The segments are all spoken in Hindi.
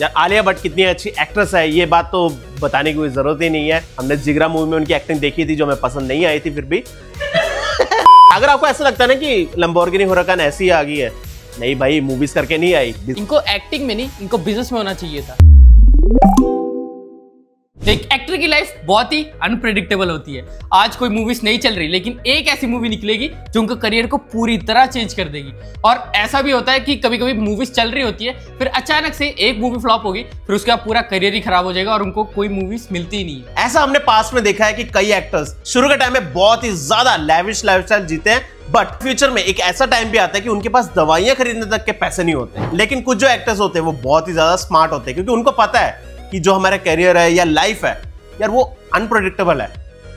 यार आलिया भट्ट कितनी अच्छी एक्ट्रेस है ये बात तो बताने की कोई जरूरत ही नहीं है। हमने जिगरा मूवी में उनकी एक्टिंग देखी थी जो हमें पसंद नहीं आई थी, फिर भी अगर आपको ऐसा लगता है ना कि लैम्बोर्गिनी हुराकान ऐसी आ गई है, नहीं भाई मूवीज करके नहीं आई। इनको एक्टिंग में नहीं, इनको बिजनेस में होना चाहिए था। एक एक्टर की लाइफ बहुत ही अनप्रेडिक्टेबल होती है। आज कोई मूवीज नहीं चल रही, लेकिन एक ऐसी मूवी निकलेगी जो उनका करियर को पूरी तरह चेंज कर देगी। और ऐसा भी होता है कि कभी कभी मूवीज चल रही होती है, फिर अचानक से एक मूवी फ्लॉप होगी, फिर उसका पूरा करियर ही खराब हो जाएगा और उनको कोई मूवीज मिलती ही नहीं है। ऐसा हमने पास्ट में देखा है कि कई एक्टर्स शुरू के टाइम में बहुत ही ज्यादा लैविश लाइफस्टाइल जीते हैं, बट फ्यूचर में एक ऐसा टाइम भी आता है कि उनके पास दवाइयां खरीदने तक के पैसे नहीं होते। लेकिन कुछ जो एक्टर्स होते हैं वो बहुत ही ज्यादा स्मार्ट होते हैं, क्योंकि उनको पता है कि जो हमारा करियर है या लाइफ है यार वो अनप्रेडिक्टेबल है,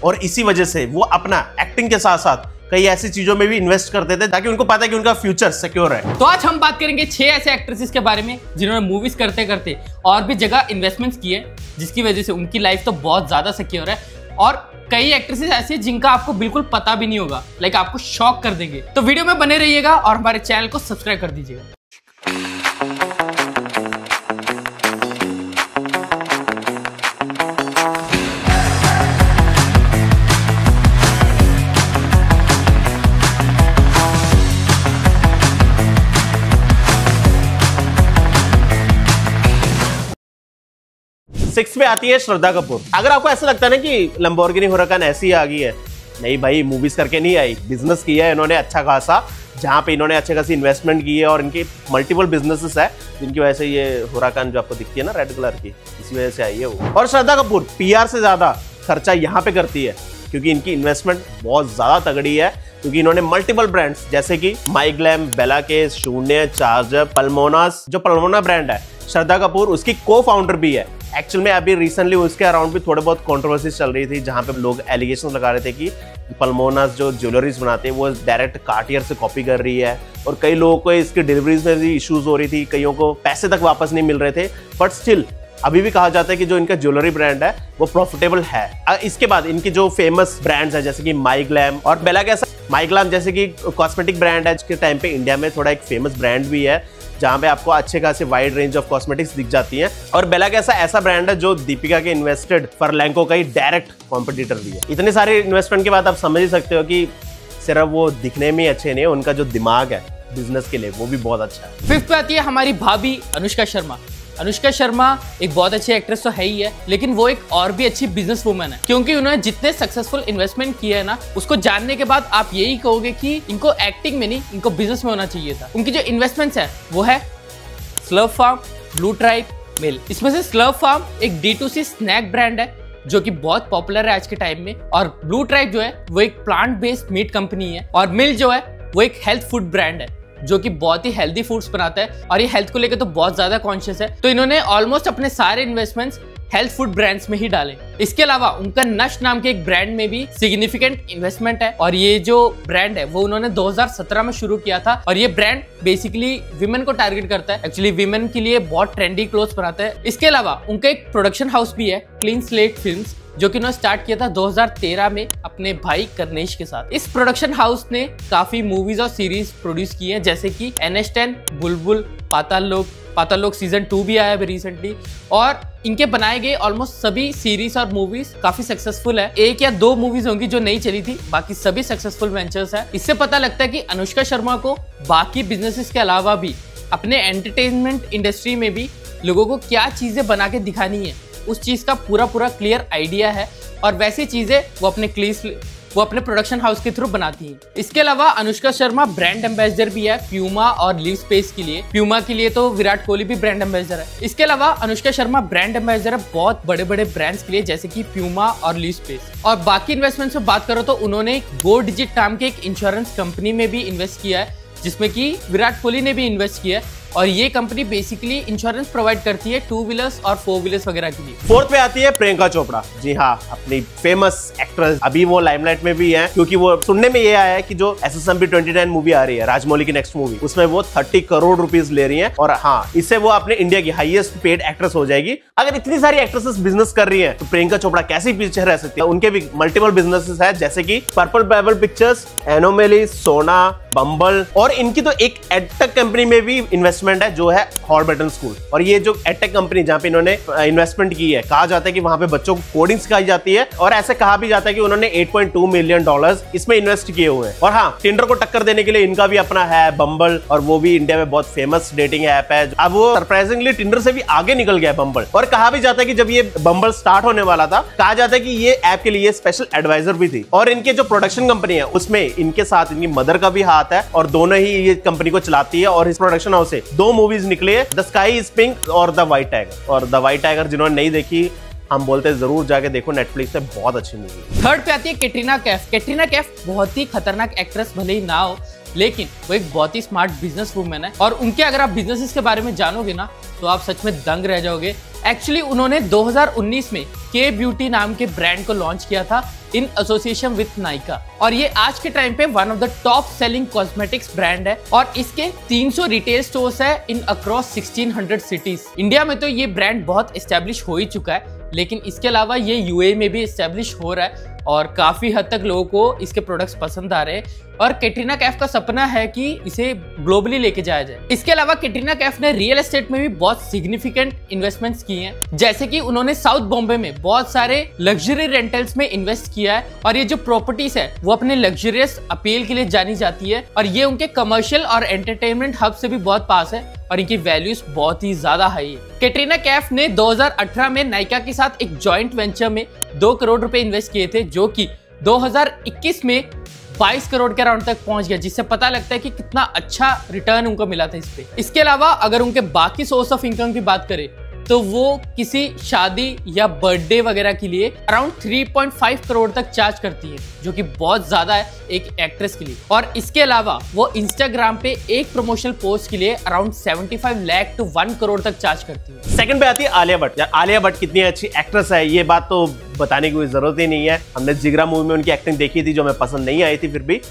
और इसी वजह से वो अपना एक्टिंग के साथ साथ कई ऐसी चीजों में भी इन्वेस्ट कर देते हैं ताकि उनको पता है कि उनका फ्यूचर सिक्योर है। तो आज हम बात करेंगे 6 ऐसे एक्ट्रेसेस के बारे में जिन्होंने मूवीज करते करते और भी जगह इन्वेस्टमेंट्स किए, जिसकी वजह से उनकी लाइफ तो बहुत ज्यादा सिक्योर है। और कई एक्ट्रेसेस ऐसी जिनका आपको बिल्कुल पता भी नहीं होगा, लाइक आपको शॉक कर देंगे। तो वीडियो में बने रहिएगा और हमारे चैनल को सब्सक्राइब कर दीजिएगा। 6 पे आती है श्रद्धा कपूर। अगर आपको ऐसा लगता है ना कि लैम्बोर्गिनी हुराकान ऐसी आ गई है, नहीं भाई मूवीज करके नहीं आई, बिजनेस किया है इन्होंने अच्छा खासा, जहाँ पे इन्होंने अच्छे खासी इन्वेस्टमेंट की है और इनके मल्टीपल बिजनेसेस है जिनकी वजह से ये हुराकान जो आपको दिखती है ना रेड कलर की, इसी वजह से आई है वो। और श्रद्धा कपूर पीआर से ज्यादा खर्चा यहाँ पे करती है क्योंकि इनकी इन्वेस्टमेंट बहुत ज्यादा तगड़ी है, क्योंकि इन्होंने मल्टीपल ब्रांड्स जैसे कि माइग्लैम, बेलाकेस, शून्य, चार्जर, पल्मोनास, जो पल्मोना ब्रांड है श्रद्धा कपूर उसकी को फाउंडर भी है। एक्चुअल में अभी रिसेंटली उसके अराउंड भी थोड़े बहुत कंट्रोवर्सीज चल रही थी, जहां पे लोग एलिगेशन लगा रहे थे कि पल्मोनास जो ज्वेलरीज बनाते हैं वो डायरेक्ट कार्टियर से कॉपी कर रही है, और कई लोगों को इसकी डिलीवरीज में भी इश्यूज हो रही थी, कईयों को पैसे तक वापस नहीं मिल रहे थे। बट स्टिल अभी भी कहा जाता है कि जो इनका ज्वेलरी ब्रांड है वो प्रॉफिटेबल है। इसके बाद इनकी जो फेमस ब्रांड्स है जैसे कि माइग्लैम और बेलाकेस, माइग्लैम जैसे कि कॉस्मेटिक ब्रांड है, जिसके टाइम पे इंडिया में थोड़ा एक फेमस ब्रांड भी है जहां पे आपको अच्छे खासे वाइड रेंज ऑफ कॉस्मेटिक्स दिख जाती हैं। और बेलाकेस ऐसा ब्रांड है जो दीपिका के इन्वेस्टेड फरलैंको का ही डायरेक्ट कॉम्पिटिटर भी है। इतने सारे इन्वेस्टमेंट के बाद आप समझ ही सकते हो कि सिर्फ वो दिखने में अच्छे नहीं, उनका जो दिमाग है बिजनेस के लिए वो भी बहुत अच्छा है। 5th पे आती है हमारी भाभी अनुष्का शर्मा। अनुष्का शर्मा एक बहुत अच्छी एक्ट्रेस तो है ही है, लेकिन वो एक और भी अच्छी बिजनेस वुमन है, क्योंकि उन्होंने जितने सक्सेसफुल इन्वेस्टमेंट किए है ना, उसको जानने के बाद आप यही कहोगे कि इनको एक्टिंग में नहीं, इनको बिजनेस में होना चाहिए था। उनकी जो इन्वेस्टमेंट्स है वो है स्लर्प फार्म, ब्लू ट्राइब, मिल। इसमें से स्लर्प फार्म एक D2C स्नैक ब्रांड है जो कि बहुत पॉपुलर है आज के टाइम में, और ब्लू ट्राइब जो है वो एक प्लांट बेस्ड मीट कंपनी है, और मिल जो है वो एक हेल्थ फूड ब्रांड है जो कि बहुत ही हेल्दी फूड्स बनाता है और ये हेल्थ को लेकर तो बहुत ज्यादा कॉन्शियस है। तो इन्होंने ऑलमोस्ट अपने सारे इन्वेस्टमेंट्स हेल्थ फूड ब्रांड्स में ही डाले। इसके अलावा उनका नश नाम के एक ब्रांड में भी सिग्निफिकेंट इन्वेस्टमेंट है, और ये जो ब्रांड है वो उन्होंने 2017 में शुरू किया था, और ये ब्रांड बेसिकली विमेन को टारगेट करता है। एक्चुअली विमेन के लिए बहुत ट्रेंडी क्लोथ्स बनाता है। इसके अलावा उनका एक प्रोडक्शन हाउस भी है, क्लीन स्लेट फिल्म्स, जो कि उन्होंने स्टार्ट किया था 2013 में अपने भाई करनेश के साथ। इस प्रोडक्शन हाउस ने काफी मूवीज और सीरीज प्रोड्यूस की हैं, जैसे कि NH10, बुलबुल, पाताल लोक सीजन 2 भी आया है रिसेंटली, और इनके बनाए गए ऑलमोस्ट सभी सीरीज और मूवीज काफी सक्सेसफुल है। 1 या 2 मूवीज होंगी जो नहीं चली थी, बाकी सभी सक्सेसफुल वेंचर्स है। इससे पता लगता है कि अनुष्का शर्मा को बाकी बिजनेसेस के अलावा भी अपने एंटरटेनमेंट इंडस्ट्री में भी लोगों को क्या चीजें बना के दिखानी है, उस चीज का पूरा क्लियर आइडिया है, और वैसी चीजें वो अपने प्रोडक्शन हाउस के थ्रू बनाती हैं। इसके अलावा अनुष्का शर्मा ब्रांड एम्बेसडर भी है प्यूमा और लिव स्पेस के लिए। प्यूमा के लिए तो विराट कोहली भी ब्रांड एम्बेसडर है। इसके अलावा अनुष्का शर्मा ब्रांड एम्बेसडर है बहुत बड़े बड़े ब्रांड्स के लिए, जैसे कि प्यूमा और लिव स्पेस। और बाकी इन्वेस्टमेंट में बात करो तो उन्होंने गो डिजिट नाम के एक इंश्योरेंस कंपनी में भी इन्वेस्ट किया है, जिसमें कि विराट कोहली ने भी इन्वेस्ट किया है, और ये कंपनी बेसिकली इंश्योरेंस प्रोवाइड करती है 2 व्हीलर्स और 4 व्हीलर्स वगैरह के लिए। 4th पे आती है प्रियंका चोपड़ा। जी हाँ, अपनी फेमस एक्ट्रेस, अभी वो लाइमलाइट में भी है क्योंकि वो सुनने में ये आया है कि जो SSMP 29 मूवी आ रही है राजमौली की नेक्स्ट मूवी, उसमें वो 30 करोड़ रुपीस ले रही है, और हाँ इससे वो अपने इंडिया की हाईएस्ट पेड एक्ट्रेस हो जाएगी। अगर इतनी सारी एक्ट्रेसेस बिजनेस कर रही है तो प्रियंका चोपड़ा कैसे पीछे रह सकती है। उनके भी मल्टीपल बिजनेसेस है, जैसे कि पर्पल बेबल पिक्चर्स, एनोमेली, सोना, बम्बल, और इनकी तो एक एडटेक कंपनी में भी इन्वेस्टमेंट इन्वेस्टमेंट है जो है हॉर्बर्टन स्कूल। और ये जो एडटेक कंपनी जहाँ पे इन्होंने इन्वेस्टमेंट की है, कहा जाता है कि वहां पे बच्चों को कोडिंग सिखाई जाती है और ऐसे कहा भी जाता है कि उन्होंने $8.2 मिलियन इसमें इन्वेस्ट किए हुए हैं। और हाँ, टिंडर को टक्कर देने के लिए इनका भी अपना है बम्बल, और वो भी इंडिया में बहुत फेमस डेटिंग ऐप है। अब वो सरप्राइजिंगली टिंडर से भी आगे निकल गया बम्बल। और कहा भी जाता है कि जब ये बम्बल स्टार्ट होने वाला था, कहा जाता है कि ये ऐप के लिए स्पेशल एडवाइजर भी थी। और इनके जो प्रोडक्शन कंपनी है उसमें इनके साथ इनकी मदर का भी हाथ है, और दोनों ही ये कंपनी को चलाती है। और इस प्रोडक्शन हाउस से 2 मूवीज निकली है, द स्काई इज पिंक और द व्हाइट टाइगर। और द व्हाइट टाइगर जिन्होंने नहीं देखी, हम बोलते हैं जरूर जाके देखो, नेटफ्लिक्स पे बहुत अच्छी मूवी। थर्ड पे आती है कैटरीना कैफ। कैटरीना कैफ बहुत ही खतरनाक एक्ट्रेस भले ही ना हो, लेकिन वो एक बहुत ही स्मार्ट बिजनेस वूमेन है। और उनके अगर आप बिजनेसेस के बारे में जानोगे ना, तो आप सच में दंग रह जाओगे। एक्चुअली उन्होंने 2019 में के ब्यूटी नाम के ब्रांड को लॉन्च किया था इन एसोसिएशन विथ नाइका, और ये आज के टाइम पे one of the top selling cosmetics brand है। और इसके 300 रिटेल स्टोर्स है इन अक्रॉस 1600 सिटीज। इंडिया में तो ये ब्रांड बहुत एस्टेब्लिश हो ही चुका है, लेकिन इसके अलावा ये यूएई में भी एस्टेब्लिश हो रहा है और काफी हद तक लोगों को इसके प्रोडक्ट्स पसंद आ रहे हैं। और कैटरीना कैफ का सपना है कि इसे ग्लोबली लेके जाया जाए। इसके अलावा कैटरीना कैफ ने रियल एस्टेट में भी बहुत सिग्निफिकेंट इन्वेस्टमेंट्स किए हैं, जैसे कि उन्होंने साउथ बॉम्बे में बहुत सारे लग्जरी रेंटल्स में इन्वेस्ट किया है। और ये जो प्रॉपर्टीज है वो अपने लग्जरियस अपील के लिए जानी जाती है, और ये उनके कमर्शियल और एंटरटेनमेंट हब से भी बहुत पास है, और इनकी वैल्यूज बहुत ही ज्यादा हाई है। कैटरीना कैफ ने 2018 में नाइका के साथ एक जॉइंट वेंचर में 2 करोड़ रुपए इन्वेस्ट किए थे, जो कि 2021 में 22 करोड़ के राउंड तक पहुंच गया, जिससे पता लगता है कि कितना अच्छा रिटर्न उनको मिला था इस पे। इसके अलावा अगर उनके बाकी सोर्स ऑफ इनकम की बात करें, तो वो किसी शादी या बर्थडे वगैरह के लिए अराउंड 3.5 करोड़ तक चार्ज करती है, जो कि बहुत ज्यादा है एक एक्ट्रेस के लिए। और इसके अलावा वो इंस्टाग्राम पे एक प्रमोशनल पोस्ट के लिए अराउंड 75 लाख to 1 करोड़ तक चार्ज करती है। सेकंड पे आती है आलिया भट्ट। यार आलिया भट्ट कितनी अच्छी एक्ट्रेस है, ये बात तो बताने की कोई जरूरत ही नहीं है। हमने जिगरा मूवी में उनकी एक्टिंग देखी थी, जो हमें पसंद नहीं आई थी फिर भी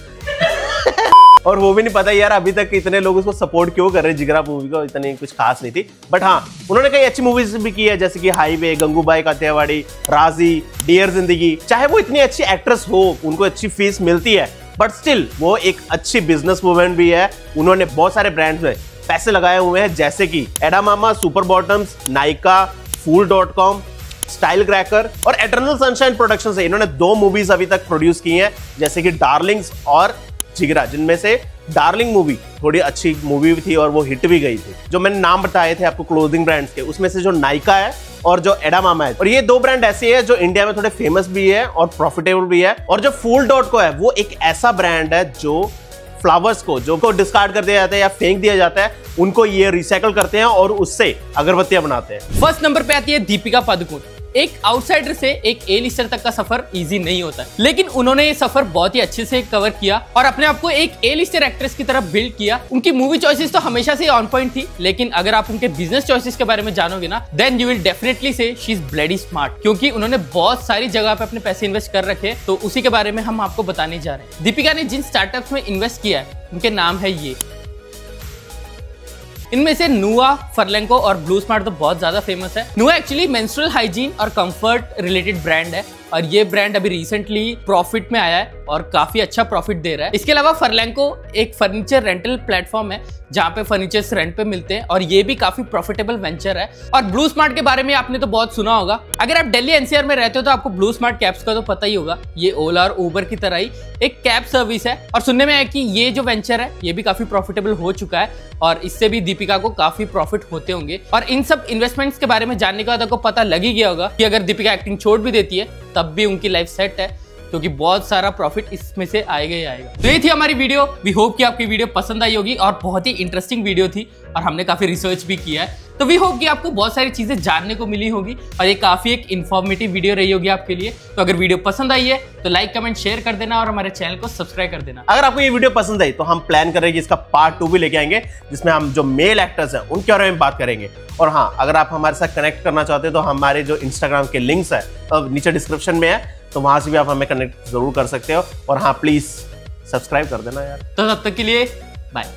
और वो भी नहीं पता यार अभी तक इतने लोग उसको सपोर्ट क्यों कर रहे हैं। जिगरा मूवी को इतनी कुछ खास नहीं थी, बट हाँ उन्होंने कई अच्छी मूवीज भी की है, जैसे कि हाईवे, गंगूबाई काठियावाड़ी, राजी, डियर जिंदगी। चाहे वो इतनी अच्छी एक्ट्रेस हो, उनको अच्छी फीस मिलती है, बट स्टिल वो एक अच्छी बिजनेस वुमेन भी है। उन्होंने बहुत सारे ब्रांड्स में पैसे लगाए हुए हैं, जैसे कि एडामामा, सुपर बॉटम्स, नाइका, फूल.com, स्टाइल क्रैकर और एटर्नल सनशाइन प्रोडक्शन से इन्होंने 2 मूवीज अभी तक प्रोड्यूस की हैं, जैसे कि डार्लिंग्स और जिगरा, जिनमें से डार्लिंग मूवी थोड़ी अच्छी मूवी थी और वो हिट भी गई थी। जो मैंने नाम बताए थे आपको क्लोथिंग ब्रांड्स के, उसमें से जो नाइका है और जो एडामामा है, और ये 2 ब्रांड ऐसे हैं जो इंडिया में थोड़े फेमस भी है और प्रॉफिटेबल भी है। और जो फूल.co है वो एक ऐसा ब्रांड है जो फ्लावर्स को जो डिस्कार्ड कर दिया जाता है या फेंक दिया जाता है, उनको ये रिसाइकल करते हैं और उससे अगरबत्तियां बनाते हैं। फर्स्ट नंबर पे आती है दीपिका पादुकोण। एक आउटसाइडर से एक ए लिस्टर तक का सफर इजी नहीं होता, लेकिन उन्होंने ये सफर बहुत ही अच्छे से कवर किया और अपने आप को एक ए लिस्टर एक्ट्रेस की तरफ बिल्ड किया। उनकी मूवी चॉइसेस तो हमेशा से ऑन पॉइंट थी, लेकिन अगर आप उनके बिजनेस चॉइसेस के बारे में जानोगे ना, देन यू विल डेफिनेटली से शी इज ब्लडी स्मार्ट, क्योंकि उन्होंने बहुत सारी जगह पे अपने पैसे इन्वेस्ट कर रखे, तो उसी के बारे में हम आपको बताने जा रहे हैं। दीपिका ने जिन स्टार्टअप्स में इन्वेस्ट किया है उनके नाम है ये, इनमें से नुआ, फरलेंको और ब्लू स्मार्ट तो बहुत ज्यादा फेमस है। नुआ एक्चुअली मेंस्ट्रुअल हाइजीन और कंफर्ट रिलेटेड ब्रांड है और ये ब्रांड अभी रिसेंटली प्रॉफिट में आया है और काफी अच्छा प्रॉफिट दे रहा है। इसके अलावा फरलेंको एक फर्नीचर रेंटल प्लेटफॉर्म है जहाँ पे फर्नीचर्स रेंट पे मिलते हैं और ये भी काफी प्रॉफिटेबल वेंचर है। और ब्लू स्मार्ट के बारे में आपने तो बहुत सुना होगा, अगर आप दिल्ली एनसीआर में रहते हो तो आपको ब्लू स्मार्ट कैब्स का तो पता ही होगा। ये ओला और उबर की तरह ही एक कैब सर्विस है और सुनने में आया कि ये जो वेंचर है ये भी काफी प्रॉफिटेबल हो चुका है और इससे भी दीपिका को काफी प्रॉफिट होते होंगे। और इन सब इन्वेस्टमेंट्स के बारे में जानने के बाद आपको पता लग ही गया होगा कि अगर दीपिका एक्टिंग छोड़ भी देती है तब भी उनकी लाइफ सेट है, क्योंकि बहुत सारा प्रॉफिट इसमें से आएगा ही आएगा। तो ये थी हमारी वीडियो। वी होप कि आपकी वीडियो पसंद आई होगी और बहुत ही इंटरेस्टिंग वीडियो थी और हमने काफी रिसर्च भी किया है, तो वी होप कि आपको बहुत सारी चीजें जानने को मिली होगी और ये काफी एक इन्फॉर्मेटिव वीडियो रही होगी आपके लिए। तो अगर वीडियो पसंद आई है तो लाइक, कमेंट, शेयर कर देना और हमारे चैनल को सब्सक्राइब कर देना। अगर आपको ये वीडियो पसंद आई तो हम प्लान कर रहे हैं कि इसका पार्ट 2 भी लेके आएंगे, जिसमें हम जो मेल एक्टर्स हैं उनके बारे में बात करेंगे। और हाँ, अगर आप हमारे साथ कनेक्ट करना चाहते हैं तो हमारे जो इंस्टाग्राम के लिंक्स है नीचे डिस्क्रिप्शन में है, तो वहां से भी आप हमें कनेक्ट जरूर कर सकते हो। और हाँ, प्लीज सब्सक्राइब कर देना यार। तो तब तक के लिए बाय।